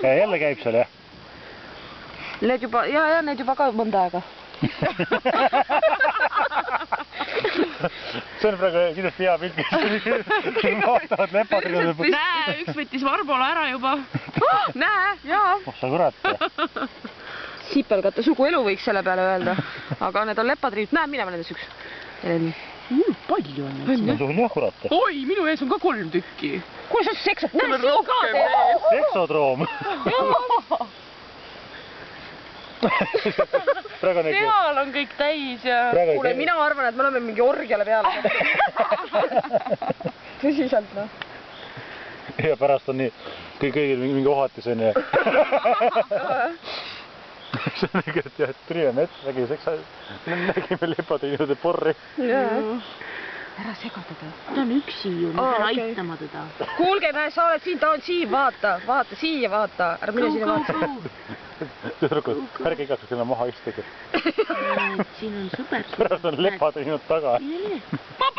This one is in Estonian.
Ja jälle käib seal, jah? Need juba, ja need juba ka mõnda aega. See on praegu kindlasti hea pilt, kes vaatavad lepad. Näe, üks võttis Varbola ära juba. Näe, jaa. Oh sa kurat. Sipelgate suguelu võiks selle peale öelda. Aga need on lepadriid. Näe, minema nendes üks. Palju on neid siin. See on jah kurat. Oi, minu ees on ka 3 tükki. Kuule, sa seksad. Näe, siin ka teeb. Seksodroom. Seal on kõik täis ja... Kuule, mina arvan, et me oleme mingi orgiale peale. Tõsiselt, noh. Ja pärast on nii, kõigil mingi ohatis on ja... See on nii, et jah, Triia mets nägime lepatriinude porri. Ära sega teda. Ta on üksi ju, ma pean aitama teda. Kuulge, näe, sa oled siin, ta on siin, vaata, siia vaata. Ära mine sinna vaata. Tüdrukud, ärge igaks enam maha istuge. Siin on sõber. Pärast on lepatriinud taga. Papa!